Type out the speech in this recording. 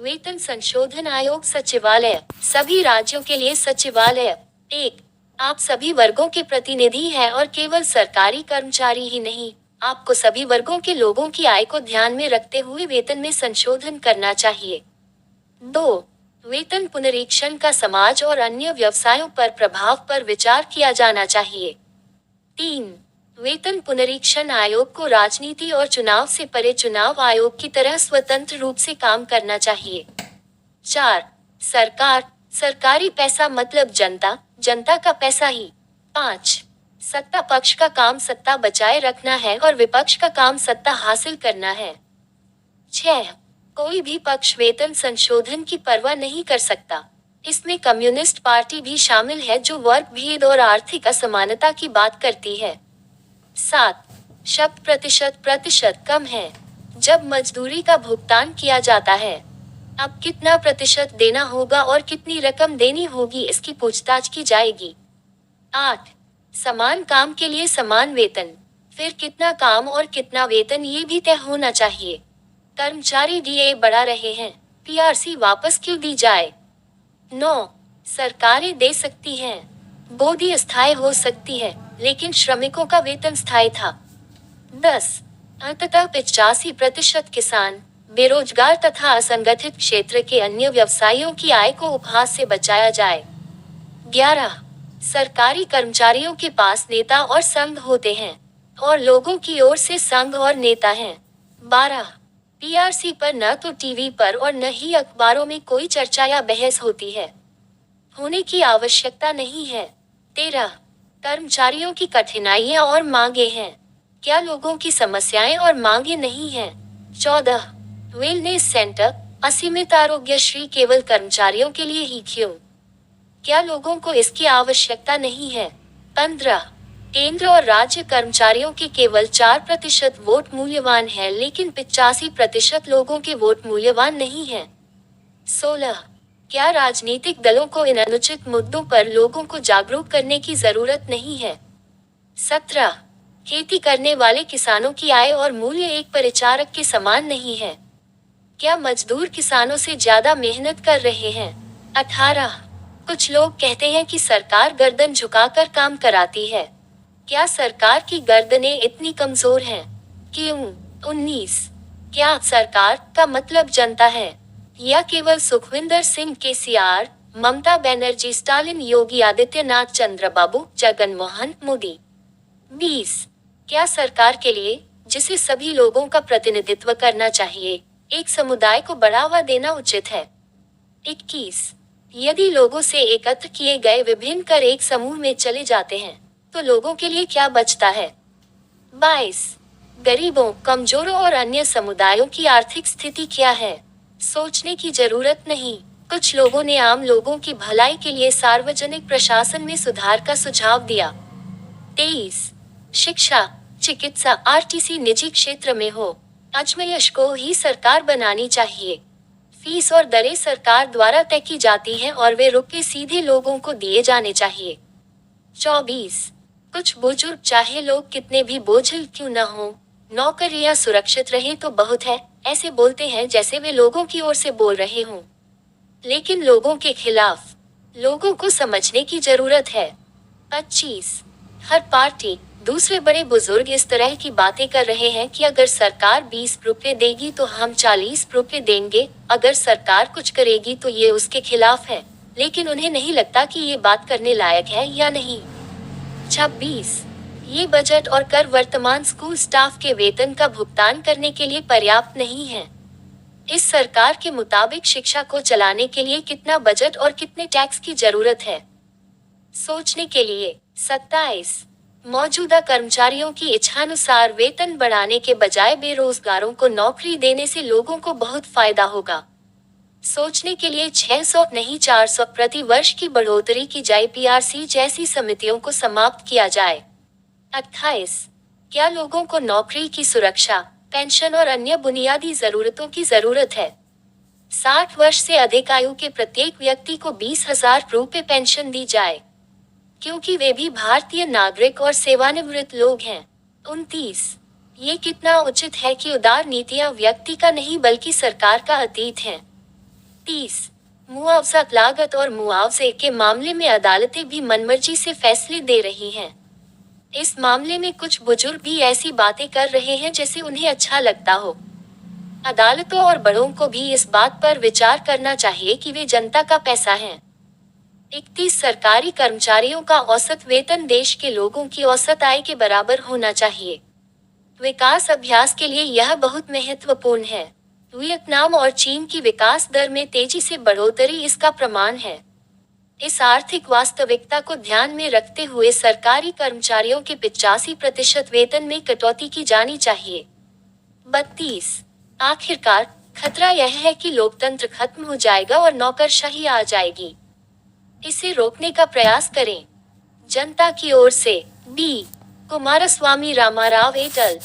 वेतन संशोधन आयोग सचिवालय। सभी राज्यों के लिए सचिवालय। 1. आप सभी वर्गों के प्रतिनिधि हैं और केवल सरकारी कर्मचारी ही नहीं, आपको सभी वर्गों के लोगों की आय को ध्यान में रखते हुए वेतन में संशोधन करना चाहिए। 2. वेतन पुनरीक्षण का समाज और अन्य व्यवसायों पर प्रभाव पर विचार किया जाना चाहिए। 3. वेतन पुनरीक्षण आयोग को राजनीति और चुनाव से परे चुनाव आयोग की तरह स्वतंत्र रूप से काम करना चाहिए। 4. सरकार, सरकारी पैसा मतलब जनता, जनता का पैसा ही। 5. सत्ता पक्ष का काम सत्ता बचाए रखना है और विपक्ष का काम सत्ता हासिल करना है। 6. कोई भी पक्ष वेतन संशोधन की परवाह नहीं कर सकता। इसमें कम्युनिस्ट पार्टी भी शामिल है जो वर्ग भेद और आर्थिक असमानता की बात करती है। 7. शत प्रतिशत कम है। जब मजदूरी का भुगतान किया जाता है, अब कितना प्रतिशत देना होगा और कितनी रकम देनी होगी इसकी पूछताछ की जाएगी। 8. समान काम के लिए समान वेतन, फिर कितना काम और कितना वेतन ये भी तय होना चाहिए। कर्मचारी डीए बढ़ा रहे हैं, पीआरसी वापस क्यों दी जाए। 9. सरकारें दे सकती हैं, बोधी अस्थायी हो सकती है, लेकिन श्रमिकों का वेतन स्थायी था। 10. अंततः 85% किसान, बेरोजगार तथा असंगठित क्षेत्र के अन्य व्यवसायियों की आय को उपहास से बचाया जाए। 11. सरकारी कर्मचारियों के पास नेता और संघ होते हैं, और लोगों की ओर से संघ और नेता हैं। 12. पीआरसी पर न तो टीवी पर और न ही अखबारों में कोई चर्चा या बहस होती है, होने की आवश्यकता नहीं है। 13. कर्मचारियों की कठिनाइयां और मांगे हैं, क्या लोगों की समस्याएं और मांगे नहीं हैं। 14. वेलनेस सेंटर, असीमित आरोग्यश्री केवल कर्मचारियों के लिए ही क्यों, क्या लोगों को इसकी आवश्यकता नहीं है। 15. केंद्र और राज्य कर्मचारियों के केवल 4% वोट मूल्यवान है, लेकिन 85% लोगों के वोट मूल्यवान नहीं है। 16. क्या राजनीतिक दलों को इन अनुचित मुद्दों पर लोगों को जागरूक करने की जरूरत नहीं है। 17. खेती करने वाले किसानों की आय और मूल्य एक परिचारक के समान नहीं है, क्या मजदूर किसानों से ज्यादा मेहनत कर रहे हैं। 18. कुछ लोग कहते हैं कि सरकार गर्दन झुकाकर काम कराती है, क्या सरकार की गर्दनें इतनी कमजोर हैं। क्यों। 19. क्या सरकार का मतलब जनता है, या केवल सुखविंदर सिंह केसीआर, ममता बनर्जी, स्टालिन, योगी आदित्यनाथ, चंद्रबाबू, जगनमोहन मोदी। 20. क्या सरकार के लिए, जिसे सभी लोगों का प्रतिनिधित्व करना चाहिए, एक समुदाय को बढ़ावा देना उचित है। 21. यदि लोगों से एकत्र किए गए विभिन्न कर एक समूह में चले जाते हैं, तो लोगों के लिए क्या बचता है। 22. गरीबों, कमजोरों और अन्य समुदायों की आर्थिक स्थिति क्या है, सोचने की जरूरत नहीं। कुछ लोगों ने आम लोगों की भलाई के लिए सार्वजनिक प्रशासन में सुधार का सुझाव दिया। 23. शिक्षा, चिकित्सा, आरटीसी निजी क्षेत्र में हो, अजमाइश को ही सरकार बनानी चाहिए। फीस और दरें सरकार द्वारा तय की जाती हैं और वे रुपए सीधे लोगों को दिए जाने चाहिए। 24. कुछ बुजुर्ग, चाहे लोग कितने भी बोझिल क्यों न हो, नौकरियां सुरक्षित रहे तो बहुत है, ऐसे बोलते हैं जैसे वे लोगों की ओर से बोल रहे हों, लेकिन लोगों के खिलाफ। लोगों को समझने की जरूरत है। 25. हर पार्टी, दूसरे बड़े बुजुर्ग इस तरह की बातें कर रहे हैं कि अगर सरकार 20 रुपए देगी तो हम 40 रुपए देंगे, अगर सरकार कुछ करेगी तो ये उसके खिलाफ है, लेकिन उन्हें नहीं लगता कि ये बात करने लायक है या नहीं। 26. ये बजट और कर वर्तमान स्कूल स्टाफ के वेतन का भुगतान करने के लिए पर्याप्त नहीं है। इस सरकार के मुताबिक शिक्षा को चलाने के लिए कितना बजट और कितने टैक्स की जरूरत है, सोचने के लिए। 27. मौजूदा कर्मचारियों की इच्छानुसार वेतन बढ़ाने के बजाय बेरोजगारों को नौकरी देने से लोगों को बहुत फायदा होगा, सोचने के लिए। 600 नहीं 400 प्रति वर्ष की बढ़ोतरी की जाए, पीआरसी जैसी समितियों को समाप्त किया जाए। 28. क्या लोगों को नौकरी की सुरक्षा, पेंशन और अन्य बुनियादी जरूरतों की जरूरत है। 60 वर्ष से अधिक आयु के प्रत्येक व्यक्ति को 20,000 रुपए पेंशन दी जाए, क्योंकि वे भी भारतीय नागरिक और सेवानिवृत्त लोग हैं। 29. ये कितना उचित है कि उदार नीतियां व्यक्ति का नहीं बल्कि सरकार का अतीत हैं। 30 मुआवजा लागत और मुआवजे के मामले में अदालतें भी मनमर्जी से फैसले दे रही हैं। इस मामले में कुछ बुजुर्ग भी ऐसी बातें कर रहे हैं जैसे उन्हें अच्छा लगता हो। अदालतों और बड़ों को भी इस बात पर विचार करना चाहिए कि वे जनता का पैसा हैं। 31 सरकारी कर्मचारियों का औसत वेतन देश के लोगों की औसत आय के बराबर होना चाहिए। विकास अभ्यास के लिए यह बहुत महत्वपूर्ण है। वियतनाम और चीन की विकास दर में तेजी से बढ़ोतरी इसका प्रमाण है। इस आर्थिक वास्तविकता को ध्यान में रखते हुए सरकारी कर्मचारियों के 85% वेतन में कटौती की जानी चाहिए। 32 आखिरकार खतरा यह है कि लोकतंत्र खत्म हो जाएगा और नौकरशाही आ जाएगी। इसे रोकने का प्रयास करें। जनता की ओर से बी कुमारस्वामी रामाराव एटल।